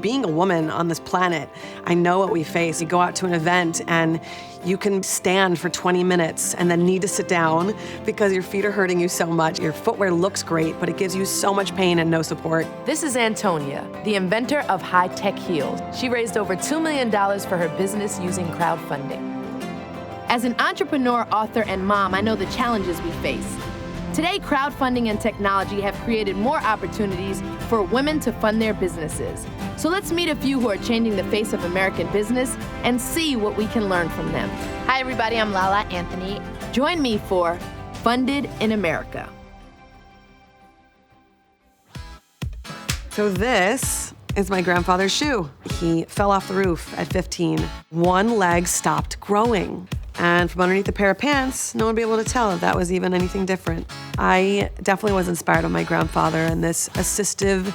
Being a woman on this planet, I know what we face. You go out to an event and you can stand for 20 minutes and then need to sit down because your feet are hurting you so much. Your footwear looks great, but it gives you so much pain and no support. This is Antonia, the inventor of high-tech heels. She raised over $2 million for her business using crowdfunding. As an entrepreneur, author, and mom, I know the challenges we face. Today, crowdfunding and technology have created more opportunities for women to fund their businesses. So let's meet a few who are changing the face of American business and see what we can learn from them. Hi, everybody, I'm Lala Anthony. Join me for Funded in America. So this is my grandfather's shoe. He fell off the roof at 15. One leg stopped growing. And from underneath a pair of pants, no one would be able to tell if that was even anything different. I definitely was inspired by my grandfather and this assistive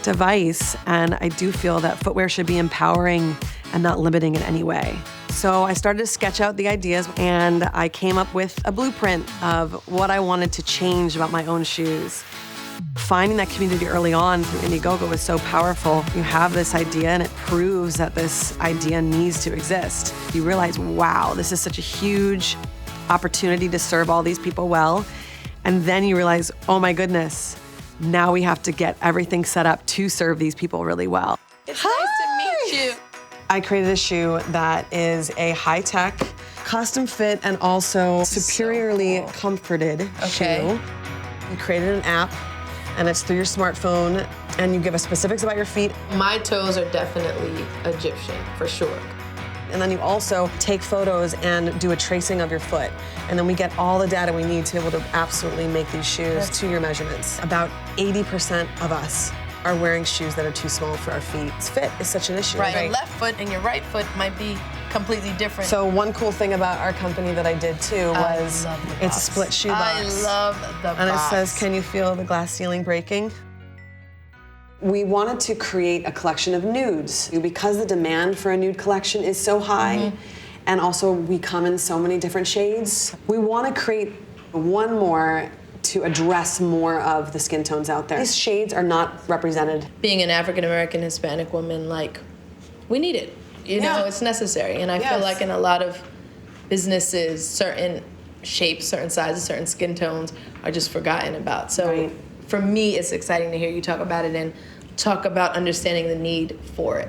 device, and I do feel that footwear should be empowering and not limiting in any way. So I started to sketch out the ideas, and I came up with a blueprint of what I wanted to change about my own shoes. Finding that community early on through Indiegogo was so powerful. You have this idea and it proves that this idea needs to exist. You realize, wow, this is such a huge opportunity to serve all these people well. And then you realize, oh my goodness, now we have to get everything set up to serve these people really well. It's nice to meet you. I created a shoe that is a high-tech, custom fit, and also superiorly comforted shoe. We created an app, and it's through your smartphone, and you give us specifics about your feet. My toes are definitely Egyptian, for sure. And then you also take photos and do a tracing of your foot. And then we get all the data we need to be able to absolutely make these shoes to your measurements. About 80% of us are wearing shoes that are too small for our feet. Fit is such an issue. Right, your left foot and your right foot might be completely different. So one cool thing about our company that I did too was it's a split shoe box. I love the box. And it says, can you feel the glass ceiling breaking? We wanted to create a collection of nudes. Because the demand for a nude collection is so high, and also we come in so many different shades, we want to create one more to address more of the skin tones out there. These shades are not represented. Being an African-American Hispanic woman, like, we need it. You know, it's necessary. And I feel like in a lot of businesses, certain shapes, certain sizes, certain skin tones are just forgotten about. So for me, it's exciting to hear you talk about it and talk about understanding the need for it.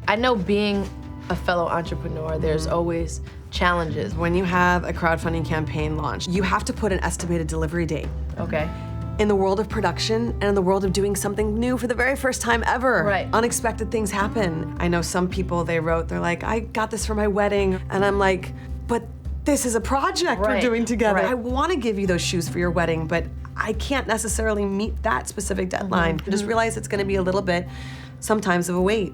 I know being a fellow entrepreneur, there's always challenges. When you have a crowdfunding campaign launch, you have to put an estimated delivery date. Okay. In the world of production and in the world of doing something new for the very first time ever, unexpected things happen. I know some people, they're like, I got this for my wedding. And I'm like, but this is a project we're doing together. I want to give you those shoes for your wedding, but I can't necessarily meet that specific deadline. I just realize it's going to be a little bit, sometimes, of a wait.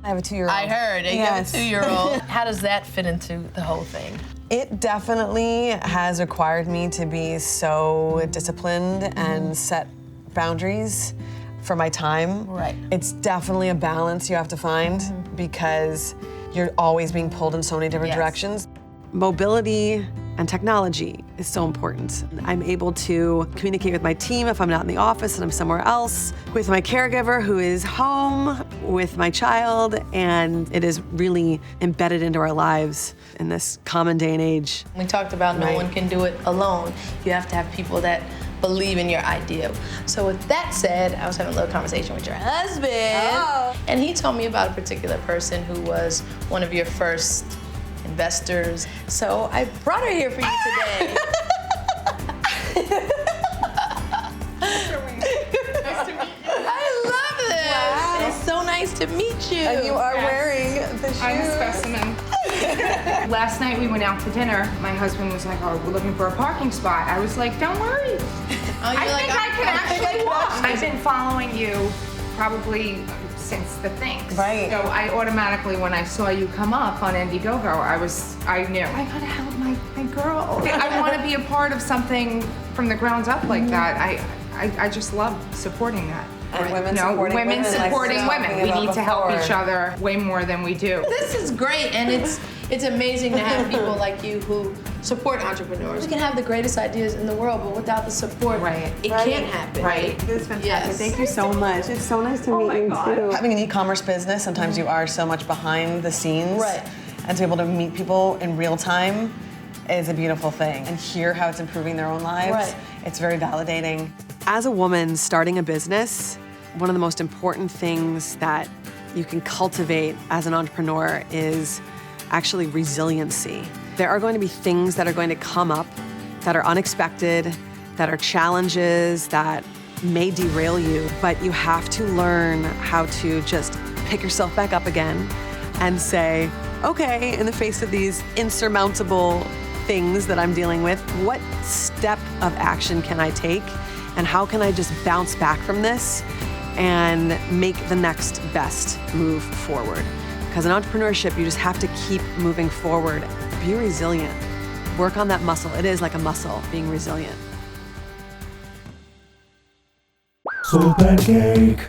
I have a 2-year-old. I heard, you have a 2-year-old. How does that fit into the whole thing? It definitely has required me to be so disciplined and set boundaries for my time. It's definitely a balance you have to find because you're always being pulled in so many different directions. Mobility and technology is so important. I'm able to communicate with my team if I'm not in the office and I'm somewhere else, with my caregiver who is home, with my child, and it is really embedded into our lives in this common day and age. We talked about no one can do it alone. You have to have people that believe in your idea. So with that said, I was having a little conversation with your husband, and he told me about a particular person who was one of your first investors. So I brought her here for you today. Nice to meet you. I love this. Wow. It's so nice to meet you. And you are wearing the shoes. I'm a specimen. Last night we went out to dinner. My husband was like, oh, we're looking for a parking spot. I was like, don't worry. I think I can actually walk. I've been following you probably since the things. So I automatically, when I saw you come up on Indiegogo, I knew, I gotta help my girl. I want to be a part of something from the ground up like that. I just love supporting that. And women No, supporting women. women supporting like women. talking We about need to help before. each other way more than we do. This is great, and it's amazing to have people like you who support entrepreneurs. We can have the greatest ideas in the world, but without the support, it can't happen. Right. This is fantastic. Yes. Thank you so much. It's so nice to meet you too. Having an e-commerce business, sometimes you are so much behind the scenes. Right. And to be able to meet people in real time is a beautiful thing. And hear how it's improving their own lives. Right. It's very validating. As a woman starting a business, one of the most important things that you can cultivate as an entrepreneur is actually resiliency. There are going to be things that are going to come up that are unexpected, that are challenges that may derail you, but you have to learn how to just pick yourself back up again and say, okay, in the face of these insurmountable things that I'm dealing with, what step of action can I take? And how can I just bounce back from this and make the next best move forward? Because in entrepreneurship, you just have to keep moving forward. Be resilient. Work on that muscle. It is like a muscle, being resilient. Soul Pancake.